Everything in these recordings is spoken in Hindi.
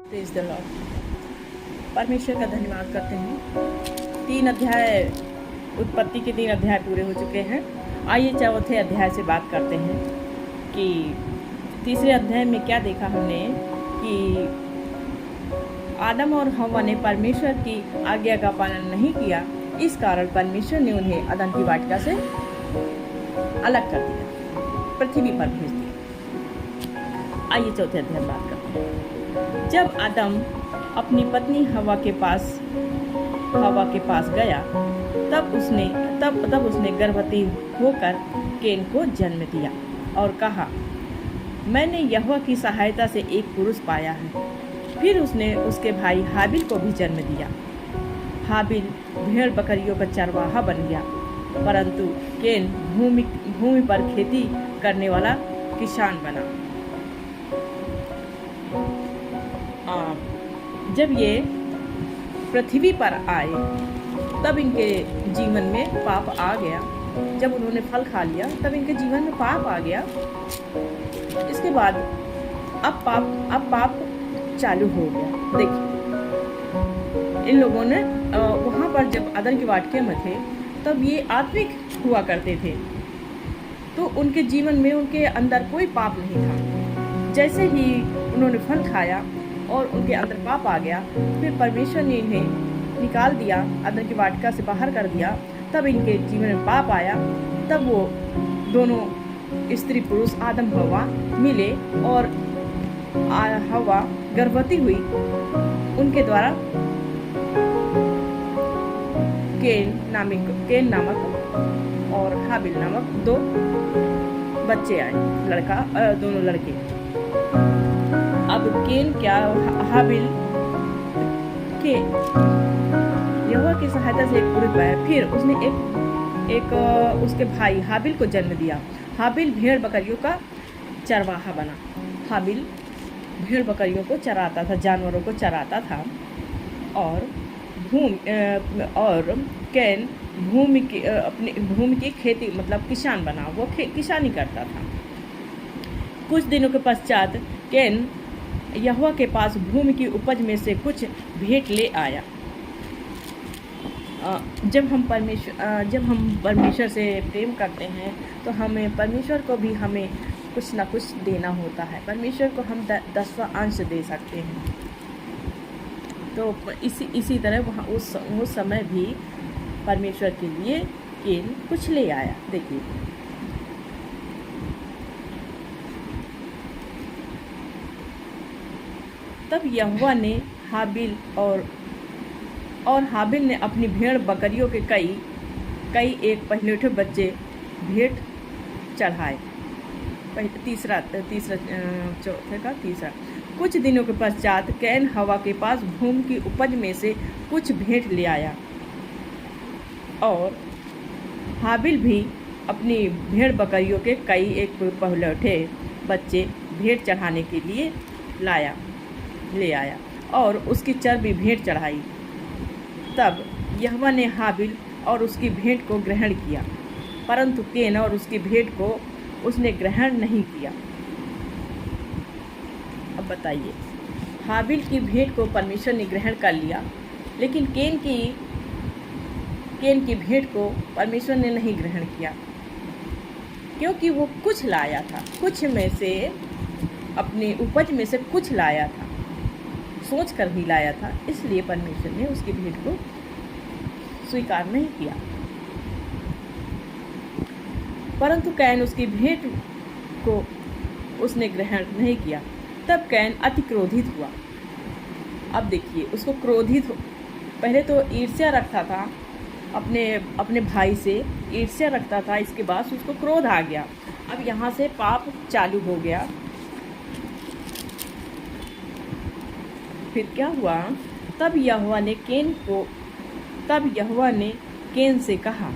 Praise the Lord. परमेश्वर का धन्यवाद करते हैं। 3 अध्याय, उत्पत्ति के 3 अध्याय पूरे हो चुके हैं। आइए चौथे अध्याय से बात करते हैं कि तीसरे अध्याय में क्या देखा हमने कि आदम और हव्वा ने परमेश्वर की आज्ञा का पालन नहीं किया। इस कारण परमेश्वर ने उन्हें अदन की वाटिका से अलग कर दिया, पृथ्वी पर भेज दिया। आइए चौथे अध्याय में बात करते हैं। जब आदम अपनी पत्नी हव्वा के पास गया, तब उसने गर्भवती होकर केन को जन्म दिया और कहा, मैंने यहोवा की सहायता से एक पुरुष पाया है। फिर उसने उसके भाई हाबिल को भी जन्म दिया। हाबिल भेड़ बकरियों का चरवाहा बन गया, परंतु केन भूमि पर खेती करने वाला किसान बना। जब ये पृथ्वी पर आए तब इनके जीवन में पाप आ गया। जब उन्होंने फल खा लिया तब इनके जीवन में पाप आ गया। इसके बाद अब पाप चालू हो गया। देखिए, इन लोगों ने वहाँ पर जब अदन की वाटिका में थे तब ये आत्मिक हुआ करते थे, तो उनके जीवन में उनके अंदर कोई पाप नहीं था। जैसे ही उन्होंने फल खाया और उनके अंदर पाप आ गया, फिर परमेश्वर ने इन्हें निकाल दिया, अदन की वाटिका से बाहर कर दिया। तब इनके जीवन में पाप आया। तब वो दोनों स्त्री पुरुष आदम हव्वा मिले और हव्वा गर्भवती हुई। उनके द्वारा केन नामक और हाबिल नामक 2 बच्चे आए, दोनों लड़के। अब केन क्या हाबिल के यहोवा की सहायता से एक पुरुष पाया। फिर उसने एक उसके भाई हाबिल को जन्म दिया। हाबिल भेड़ बकरियों का चरवाहा बना। हाबिल भेड़ बकरियों को चराता था, जानवरों को चराता था। और कैन अपनी भूमि की खेती मतलब किसान बना। वो किसानी करता था। कुछ दिनों के पश्चात कैन यहोवा के पास भूमि की उपज में से कुछ भेंट ले आया। जब हम परमेश्वर से प्रेम करते हैं तो हमें परमेश्वर को भी हमें कुछ ना कुछ देना होता है। परमेश्वर को हम 10वां अंश दे सकते हैं। तो इसी तरह वहाँ उस समय भी परमेश्वर के लिए केन कुछ ले आया। देखिए, तब यहोवा ने हाबिल और हाबिल ने अपनी भेड़ बकरियों के कई एक पहलेठे बच्चे भेंट चढ़ाए। तीसरा कुछ दिनों के पश्चात कैन हव्वा के पास भूमि की उपज में से कुछ भेंट ले आया और हाबिल भी अपनी भेड़ बकरियों के कई एक पहलेठे बच्चे भेंट चढ़ाने के लिए ले आया और उसकी चर्बी भेंट चढ़ाई। तब यहोवा ने हाबिल और उसकी भेंट को ग्रहण किया, परंतु केन और उसकी भेंट को उसने ग्रहण नहीं किया। अब बताइए, हाबिल की भेंट को परमेश्वर ने ग्रहण कर लिया, लेकिन केन की भेंट को परमेश्वर ने नहीं ग्रहण किया, क्योंकि वो कुछ लाया था, कुछ में से अपनी उपज में से कुछ लाया था, सोच कर ही लाया था। इसलिए परमेश्वर ने उसकी भेंट को स्वीकार नहीं किया। परंतु कैन उसकी भेंट को उसने ग्रहण नहीं किया। तब कैन अति क्रोधित हुआ। अब देखिए, उसको पहले तो ईर्ष्या रखता था, अपने भाई से ईर्ष्या रखता था। इसके बाद उसको क्रोध आ गया। अब यहाँ से पाप चालू हो गया। फिर क्या हुआ? तब यहोवा ने केन से कहा,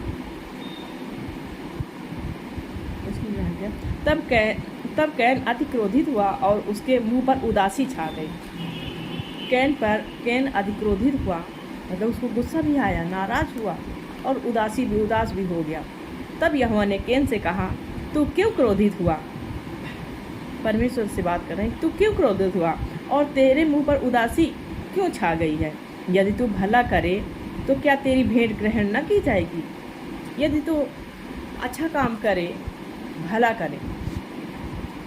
तब कैन अति क्रोधित हुआ और उसके मुंह पर उदासी छा गई। कैन अति क्रोधित हुआ, मतलब उसको गुस्सा भी आया, नाराज हुआ और उदास भी हो गया। तब यहोवा ने केन से कहा, तू क्यों क्रोधित हुआ? परमेश्वर से बात कर रहे हैं, तू क्यों क्रोधित हुआ और तेरे मुंह पर उदासी क्यों छा गई है? यदि तू भला करे तो क्या तेरी भेंट ग्रहण न की जाएगी? यदि तू अच्छा काम करे, भला करे,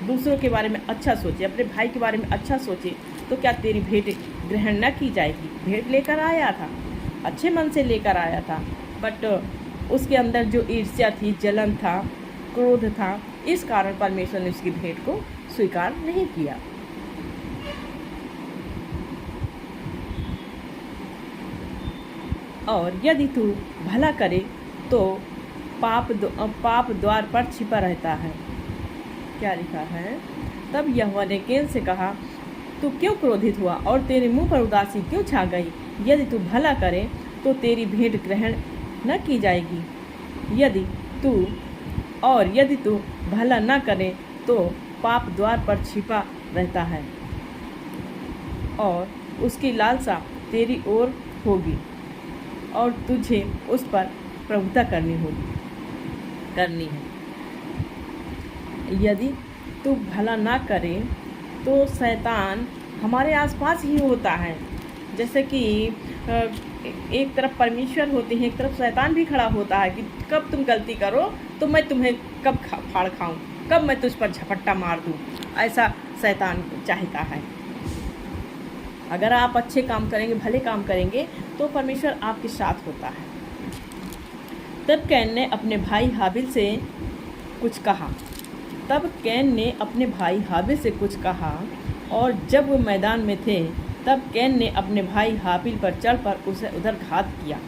दूसरों के बारे में अच्छा सोचे, अपने भाई के बारे में अच्छा सोचे, तो क्या तेरी भेंट ग्रहण न की जाएगी? भेंट लेकर आया था, अच्छे मन से लेकर आया था, बट उसके अंदर जो ईर्ष्या थी, जलन था, क्रोध था, इस कारण परमेश्वर ने उसकी भेंट को स्वीकार नहीं किया। और यदि तू भला करे तो पाप द्वार पर छिपा रहता है। क्या लिखा है? तब यहोवा ने कैन से कहा, तू क्यों क्रोधित हुआ और तेरे मुंह पर उदासी क्यों छा गई? यदि तू भला करे तो तेरी भेंट ग्रहण न की जाएगी, यदि तू भला न करे तो पाप द्वार पर छिपा रहता है और उसकी लालसा तेरी ओर होगी और तुझे उस पर प्रभुता करनी है। यदि तू भला ना करे तो शैतान हमारे आसपास ही होता है। जैसे कि एक तरफ परमेश्वर होते हैं, एक तरफ शैतान भी खड़ा होता है कि कब तुम गलती करो तो मैं तुम्हें कब फाड़ खाऊं, कब मैं तुझ पर झपट्टा मार दूं, ऐसा शैतान चाहता है। अगर आप अच्छे काम करेंगे, भले काम करेंगे, तो परमेश्वर आपके साथ होता है। तब कैन ने अपने भाई हाबिल से कुछ कहा और जब वो मैदान में थे तब कैन ने अपने भाई हाबिल पर चढ़ पर उसे उधर घात किया।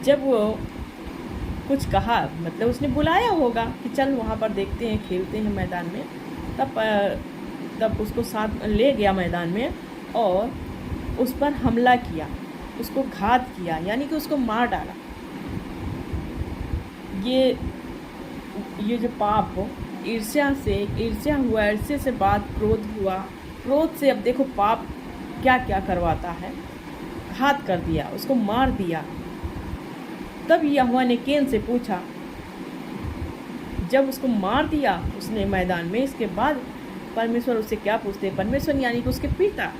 जब वो कुछ कहा मतलब उसने बुलाया होगा कि चल वहाँ पर देखते हैं, खेलते हैं मैदान में, तब उसको साथ ले गया मैदान में और उस पर हमला किया, उसको घात किया, यानी कि उसको मार डाला। ये जो पाप हो, ईर्ष्या हुआ, ईर्ष्या से बाद क्रोध हुआ, क्रोध से अब देखो पाप क्या क्या करवाता है, घात कर दिया, उसको मार दिया। तब यहोवा ने कैन से पूछा, जब उसको मार दिया उसने मैदान में, इसके बाद परमेश्वर उससे क्या पूछते हैं? परमेश्वर यानी कि उसके पिता,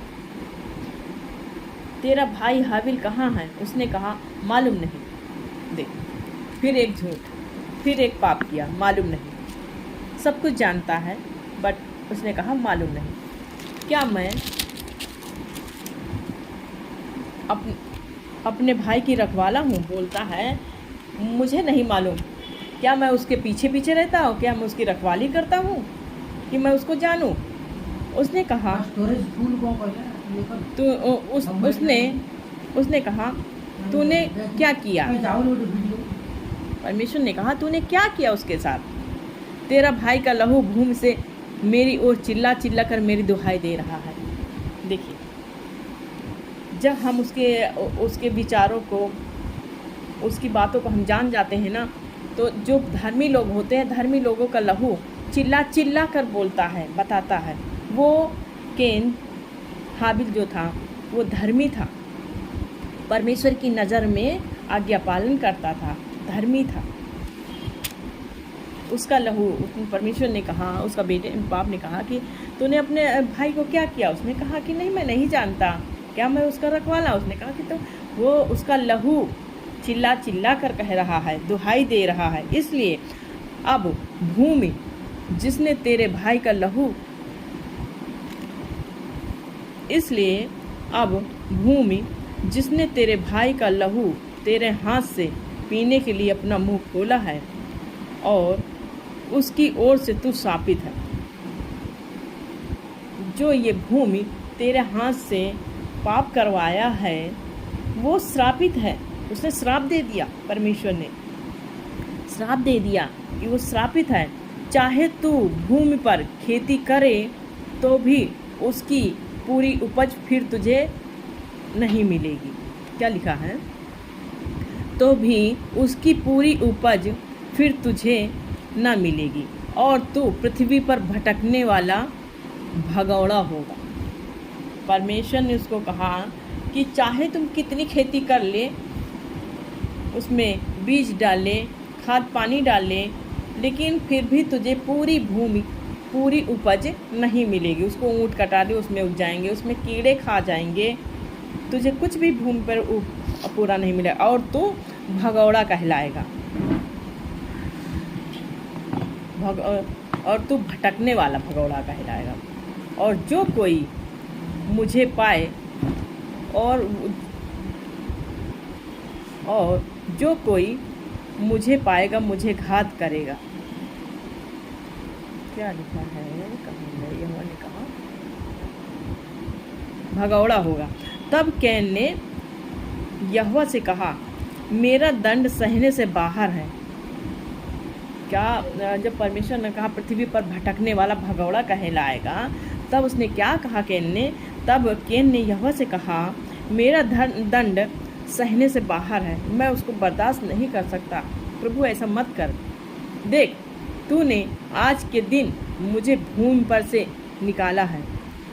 तेरा भाई हाबिल कहाँ है? उसने कहा मालूम नहीं। देख, फिर एक झूठ, फिर एक पाप किया, मालूम नहीं। सब कुछ जानता है बट उसने कहा मालूम नहीं। क्या मैं अपने भाई की रखवाला हूँ? बोलता है मुझे नहीं मालूम। क्या मैं उसके पीछे पीछे रहता हूँ? क्या मैं उसकी रखवाली करता हूँ कि मैं उसको जानूं? उसने कहा उसने कहा तूने क्या किया? परमेश्वर ने कहा तूने क्या किया उसके साथ? तेरा भाई का लहू भूमि से मेरी ओर चिल्ला चिल्ला कर मेरी दुहाई दे रहा है। देखिए, जब हम उसके विचारों को, उसकी बातों को हम जान जाते हैं ना, तो जो धर्मी लोग होते हैं, धर्मी लोगों का लहू चिल्ला चिल्ला कर बोलता है, बताता है। वो कैन हाबिल जो था वो धर्मी था, परमेश्वर की नज़र में आज्ञा पालन करता था, धर्मी था। उसका लहू, परमेश्वर ने कहा, उसका बाप ने कहा कि तूने अपने भाई को क्या किया? उसने कहा कि नहीं, मैं नहीं जानता। क्या मैं उसका रखवाला? उसने कहा कि तो वो उसका लहू चिल्ला चिल्ला कर कह रहा है, दुहाई दे रहा है। इसलिए अब भूमि जिसने तेरे भाई का लहू तेरे हाथ से पीने के लिए अपना मुंह खोला है और उसकी ओर से तू शापित है। जो ये भूमि तेरे हाथ से पाप करवाया है वो श्रापित है। उसने श्राप दे दिया, परमेश्वर ने श्राप दे दिया कि वो श्रापित है। चाहे तू भूमि पर खेती करे तो भी उसकी पूरी उपज फिर तुझे नहीं मिलेगी। क्या लिखा है? तो भी उसकी पूरी उपज फिर तुझे न मिलेगी और तू पृथ्वी पर भटकने वाला भगौड़ा होगा। परमेश्वर ने उसको कहा कि चाहे तुम कितनी खेती कर ले, उसमें बीज डाले, खाद पानी डाले, लेकिन फिर भी तुझे पूरी भूमि पूरी उपज नहीं मिलेगी। उसको ऊँट कटा दे, उसमें उग जाएंगे, उसमें कीड़े खा जाएंगे, तुझे कुछ भी भूमि पर पूरा नहीं मिलेगा और तू भगौड़ा कहलाएगा। और तू भटकने वाला भगौड़ा कहलाएगा। और जो कोई मुझे पाए और जो कोई मुझे पाएगा मुझे घात करेगा। क्या लिखा है, कहाँ है, यहोवा ने कहा भगौड़ा होगा। तब कैन ने यहोवा से कहा, मेरा दंड सहने से बाहर है। क्या, जब परमेश्वर ने कहा पृथ्वी पर भटकने वाला भगौड़ा कहलाएगा, तब उसने क्या कहा कैन ने? तब कैन ने यहोवा से कहा, मेरा दंड सहने से बाहर है, मैं उसको बर्दाश्त नहीं कर सकता। प्रभु ऐसा मत कर। देख, तूने आज के दिन मुझे भूमि पर से निकाला है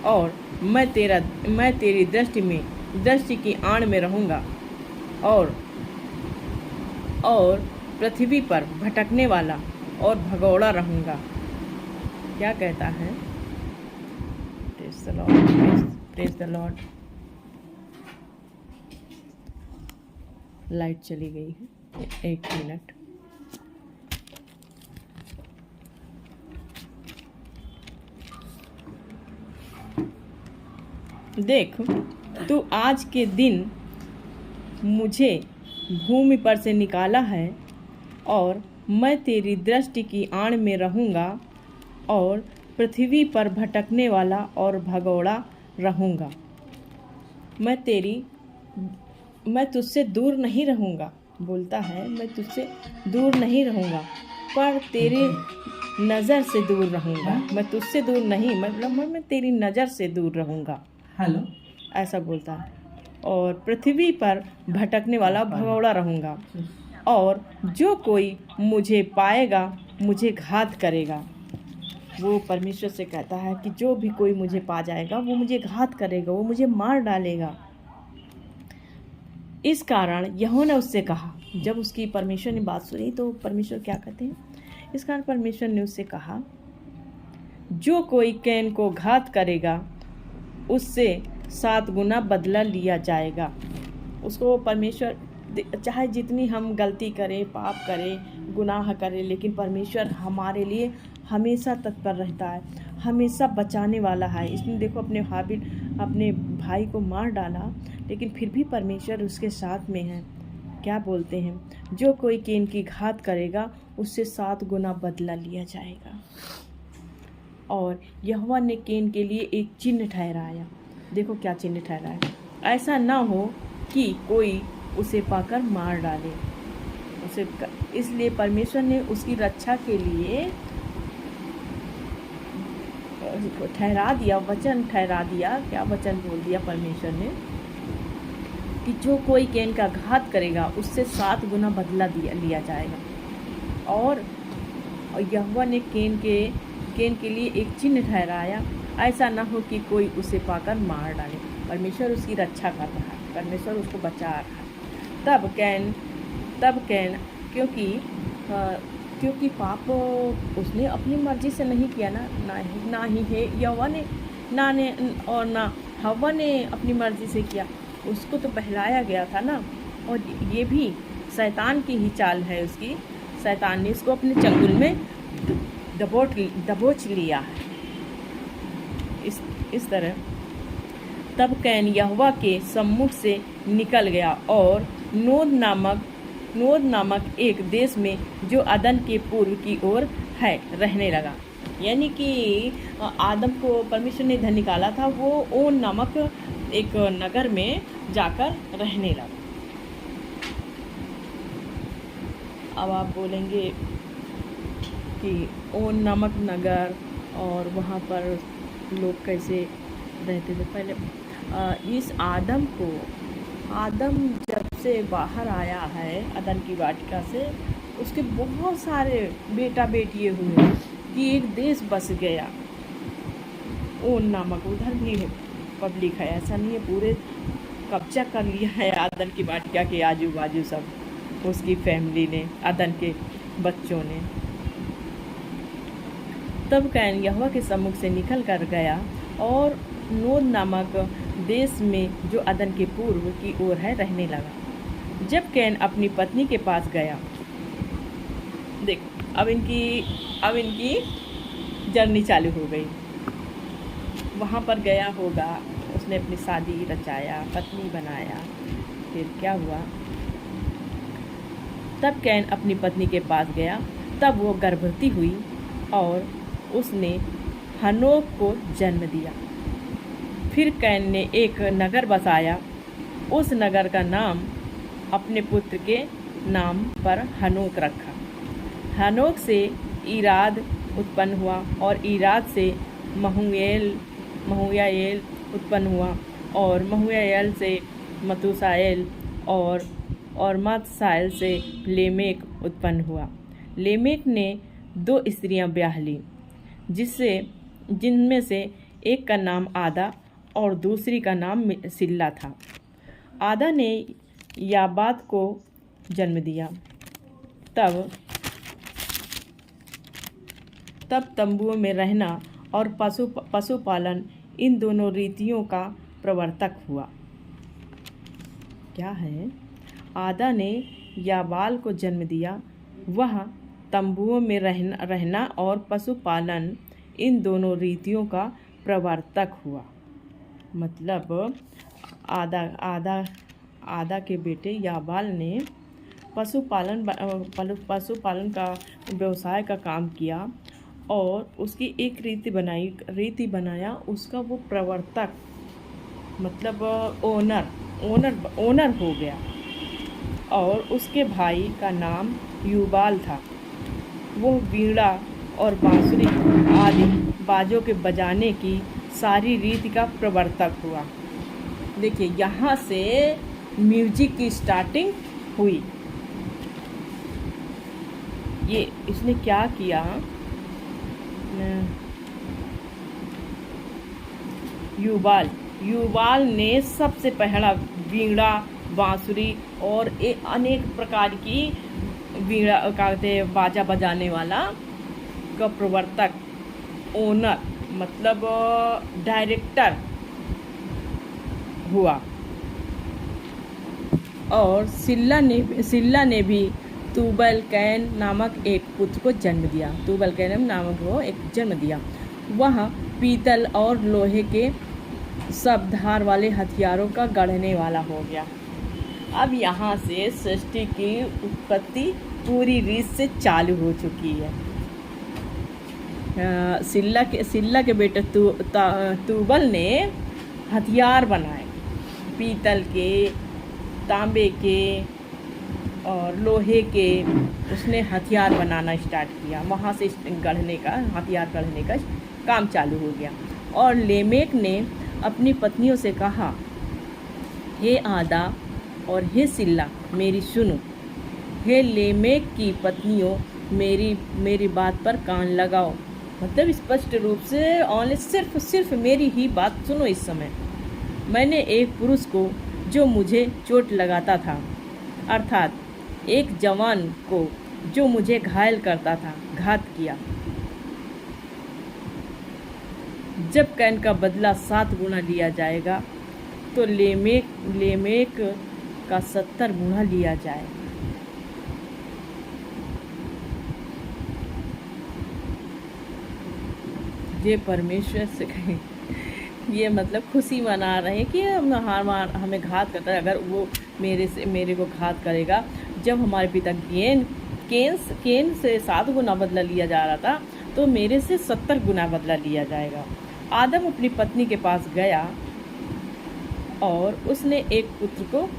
और मैं तेरी दृष्टि की आड़ में रहूँगा और पृथ्वी पर भटकने वाला और भगौड़ा रहूँगा। क्या कहता है? Praise the Lord, praise the Lord. Light चली गई है, 1 मिनट। देख, तू आज के दिन मुझे भूमि पर से निकाला है और मैं तेरी दृष्टि की आड़ में रहूँगा और पृथ्वी पर भटकने वाला और भगौड़ा रहूँगा। मैं तुझसे दूर नहीं रहूँगा। बोलता है, मैं तुझसे दूर नहीं रहूँगा, पर तेरी नज़र से दूर रहूँगा। मैं तुझसे दूर नहीं, मतलब मैं तेरी नज़र से दूर रहूँगा। हेलो, ऐसा बोलता है। और पृथ्वी पर भटकने वाला भगौड़ा रहूँगा और जो कोई मुझे पाएगा मुझे घात करेगा। वो परमेश्वर से कहता है कि जो भी कोई मुझे पा जाएगा वो मुझे घात करेगा, वो मुझे मार डालेगा। इस कारण यहोवा ने उससे कहा, जब उसकी परमेश्वर ने बात सुनी तो परमेश्वर क्या कहते हैं? इस कारण परमेश्वर ने उससे कहा, जो कोई कैन को घात करेगा उससे 7 गुना बदला लिया जाएगा। उसको परमेश्वर, चाहे जितनी हम गलती करें, पाप करें, गुनाह करें, लेकिन परमेश्वर हमारे लिए हमेशा तत्पर रहता है, हमेशा बचाने वाला है। इसने देखो अपने भाई को मार डाला, लेकिन फिर भी परमेश्वर उसके साथ में है। क्या बोलते हैं? जो कोई कैन की घात करेगा उससे 7 गुना बदला लिया जाएगा। और यहोवा ने कैन के लिए एक चिन्ह ठहराया। देखो क्या चिन्ह ठहराया? ऐसा ना हो कि कोई उसे पाकर मार डाले उसे। इसलिए परमेश्वर ने उसकी रक्षा के लिए ठहरा दिया, वचन ठहरा दिया। क्या वचन बोल दिया परमेश्वर ने? कि जो कोई कैन का घात करेगा उससे 7 गुना बदला लिया जाएगा। और यहोवा ने कैन के लिए एक चिन्ह ठहराया, ऐसा ना हो कि कोई उसे पाकर मार डाले। परमेश्वर उसकी रक्षा कर रहा है, परमेश्वर उसको बचा रहा है। तब कैन क्योंकि पाप उसने अपनी मर्जी से नहीं किया ना ही है यहोवा ने ना हव्वा ने अपनी मर्जी से किया। उसको तो बहलाया गया था ना। और ये भी शैतान की ही चाल है उसकी। शैतान ने उसको अपने चंगुल में दबोच लिया है। इस तरह तब कैन यहोवा के सम्मुख से निकल गया और नोद नामक एक देश में जो अदन के पूर्व की ओर है रहने लगा। यानी कि आदम को परमेश्वर ने इधर निकाला था, वो ओन नामक एक नगर में जाकर रहने लगा। अब आप बोलेंगे कि ओन नामक नगर और वहाँ पर लोग कैसे रहते थे पहले। इस आदम जब से बाहर आया है अदन की वाटिका से, उसके बहुत सारे बेटा बेटिए हुए कि एक देश बस गया ओन नामक। उधर भी पब्लिक है, ऐसा नहीं है पूरे कब्जा कर लिया है अदन की वाटिका के आजू बाजू सब, उसकी फैमिली ने, अदन के बच्चों ने। तब कैन यहोवा के सम्मुख से निकल कर गया और नोद नामक देश में जो अदन के पूर्व की ओर है रहने लगा। जब कैन अपनी पत्नी के पास गया, देख अब इनकी जर्नी चालू हो गई। वहाँ पर गया होगा, उसने अपनी शादी रचाया, पत्नी बनाया। फिर क्या हुआ, तब कैन अपनी पत्नी के पास गया, तब वो गर्भवती हुई और उसने हनोक को जन्म दिया। फिर कैन ने एक नगर बसाया, उस नगर का नाम अपने पुत्र के नाम पर हनोक रखा। हनोक से ईराद उत्पन्न हुआ और ईराद से महुयाएल उत्पन्न हुआ और महुयाएल से मतूसाएल और मतसाएल से लेमेक उत्पन्न हुआ। लेमेक ने 2 स्त्रियां ब्याह ली, जिनमें से एक का नाम आदा और दूसरी का नाम सिल्ला था। आदा ने याबाद को जन्म दिया। तब तंबुओं में रहना और पशुपालन इन दोनों रीतियों का प्रवर्तक हुआ। क्या है, आदा ने याबाल को जन्म दिया, वह तंबुओं में रहना और पशुपालन इन दोनों रीतियों का प्रवर्तक हुआ। मतलब आदा के बेटे याबाल ने पशुपालन का व्यवसाय का काम किया और उसकी एक रीति बनाया, उसका वो प्रवर्तक मतलब ओनर हो गया। और उसके भाई का नाम यूबाल था। वो वीणा और बांसुरी आदि बाजों के बजाने की सारी रीति का प्रवर्तक हुआ। देखिए, यहाँ से म्यूजिक की स्टार्टिंग हुई। ये इसने क्या किया, यूबाल ने सबसे पहला वीणा, बांसुरी और अनेक प्रकार की वीणा कहते बाजा बजाने वाला का प्रवर्तक, ओनर मतलब डायरेक्टर हुआ। और सिल्ला ने भी तुबल कैन नामक एक पुत्र को जन्म दिया। तुबल कैन नामक को एक जन्म दिया। वह पीतल और लोहे के सब धार वाले हथियारों का गढ़ने वाला हो गया। अब यहाँ से सृष्टि की उत्पत्ति पूरी रीत से चालू हो चुकी है। सिल्ला के बेटे तुबल ने हथियार बनाए, पीतल के, तांबे के और लोहे के। उसने हथियार बनाना स्टार्ट किया। वहाँ से हथियार गढ़ने का काम चालू हो गया। और लेमेक ने अपनी पत्नियों से कहा, हे आदा और हे सिल्ला, मेरी सुनो। हे लेमेक की पत्नियों, मेरी बात पर कान लगाओ। मतलब स्पष्ट रूप से ओनली सिर्फ मेरी ही बात सुनो। इस समय मैंने एक पुरुष को जो मुझे चोट लगाता था, अर्थात एक जवान को जो मुझे घायल करता था, घात किया। जब कैन का बदला 7 गुना लिया जाएगा तो लेमेक का 70 गुना लिया जाए। ये परमेश्वर से कहें, ये मतलब खुशी मना रहे हैं कि हमें घात करता है। अगर वो मेरे को घात करेगा, जब हमारे पिता केन से 7 गुना बदला लिया जा रहा था, तो मेरे से 70 गुना बदला लिया जाएगा। आदम अपनी पत्नी के पास गया और उसने एक पुत्र को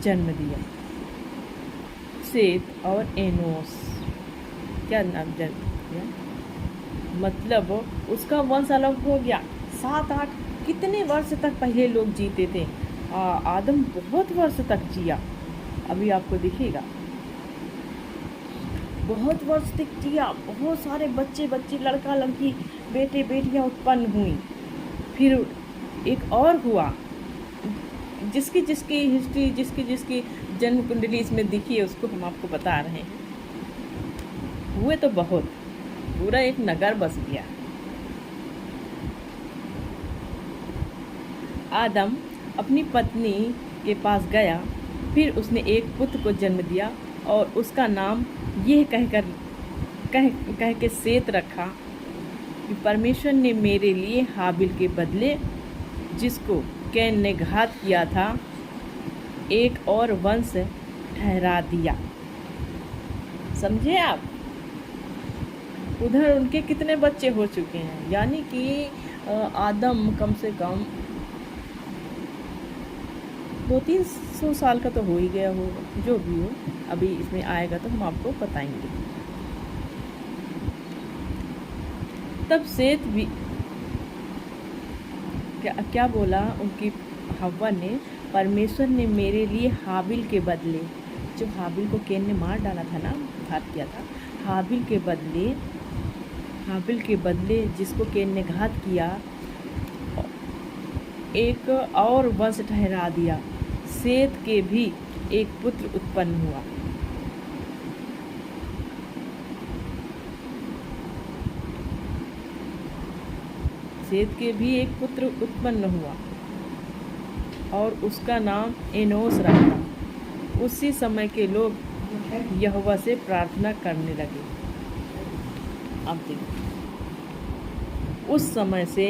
जन्म दिया, सेत और एनोस। क्या नाम जन्म दिया, मतलब उसका वंश अलग हो गया। 7-8 कितने वर्ष तक पहले लोग जीते थे। आदम बहुत वर्ष तक जिया। अभी आपको दिखेगा, बहुत वर्ष तक जिया। बहुत सारे बच्चे लड़का लड़की, बेटे बेटियां उत्पन्न हुई। फिर एक और हुआ, जिसकी हिस्ट्री, जिसकी जन्म कुंडली इसमें दिखी है, उसको हम आपको बता रहे हैं। हुए तो बहुत, पूरा एक नगर बस गया। आदम अपनी पत्नी के पास गया, फिर उसने एक पुत्र को जन्म दिया और उसका नाम यह कह के सेत रखा कि परमेश्वर ने मेरे लिए हाबिल के बदले, जिसको कैन ने घात किया था, एक और वंश ठहरा दिया। समझे आप? उधर उनके कितने बच्चे हो चुके हैं, यानी कि आदम कम से कम 200-300 साल का तो हो ही गया होगा, जो भी हो। अभी इसमें आएगा तो हम आपको बताएंगे। तब सेत भी क्या बोला उनकी हव्वा ने, परमेश्वर ने मेरे लिए हाबिल के बदले, जो हाबिल को कैन ने मार डाला था ना, घात किया था, हाबिल के बदले जिसको कैन ने घात किया, एक और वंश ठहरा दिया। सेत के भी एक पुत्र उत्पन्न हुआ। सेत के भी एक पुत्र उत्पन्न हुआ और उसका नाम एनोस रखा। उसी समय के लोग यहोवा से प्रार्थना करने लगे। अब देखो, उस समय से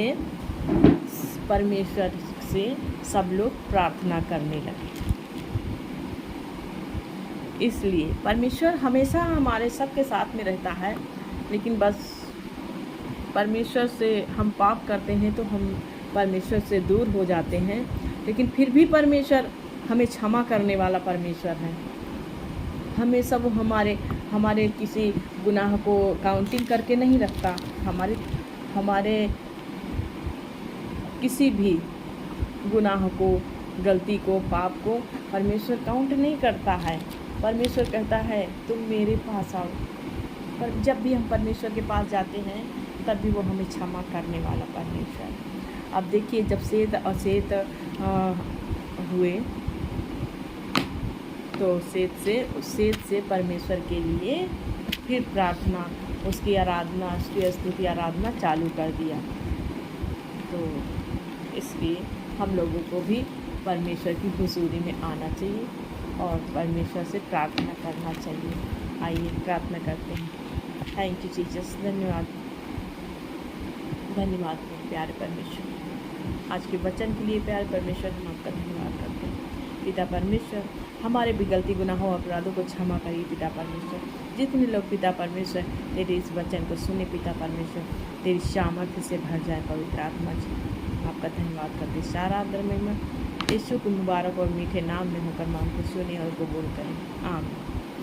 परमेश्वर से सब लोग प्रार्थना करने लगे। इसलिए परमेश्वर हमेशा हमारे सबके साथ में रहता है, लेकिन बस परमेश्वर से हम पाप करते हैं तो हम परमेश्वर से दूर हो जाते हैं। लेकिन फिर भी परमेश्वर हमें क्षमा करने वाला परमेश्वर है। हमेशा वो हमारे किसी गुनाह को काउंटिंग करके नहीं रखता। हमारे किसी भी गुनाह को, गलती को, पाप को परमेश्वर काउंट नहीं करता है। परमेश्वर कहता है तुम मेरे पास आओ। पर जब भी हम परमेश्वर के पास जाते हैं तब भी वो हमें क्षमा करने वाला परमेश्वर। अब देखिए, जब सेत हुए तो सेत से परमेश्वर के लिए फिर प्रार्थना, उसकी आराधना, उसकी स्तुति आराधना चालू कर दिया। तो इसलिए हम लोगों को भी परमेश्वर की हुजूरी में आना चाहिए और परमेश्वर से प्रार्थना करना चाहिए। आइए प्रार्थना करते हैं। Thank you Jesus. धन्यवाद प्यारे परमेश्वर, आज के वचन के लिए प्यारे परमेश्वर हम आपका धन्यवाद करते हैं। पिता परमेश्वर, हमारे भी गलती गुनाहों अपराधों को क्षमा करिए पिता परमेश्वर। जितने लोग पिता परमेश्वर तेरे इस वचन को सुने पिता परमेश्वर, तेरी सामर्थ्य से भर जाए पवित्र आत्मा जी। आपका धन्यवाद करते, सारा आदर महिमा यीशु के मुबारक और मीठे नाम में होकर मांगते सुने और कबूल करें। आमीन।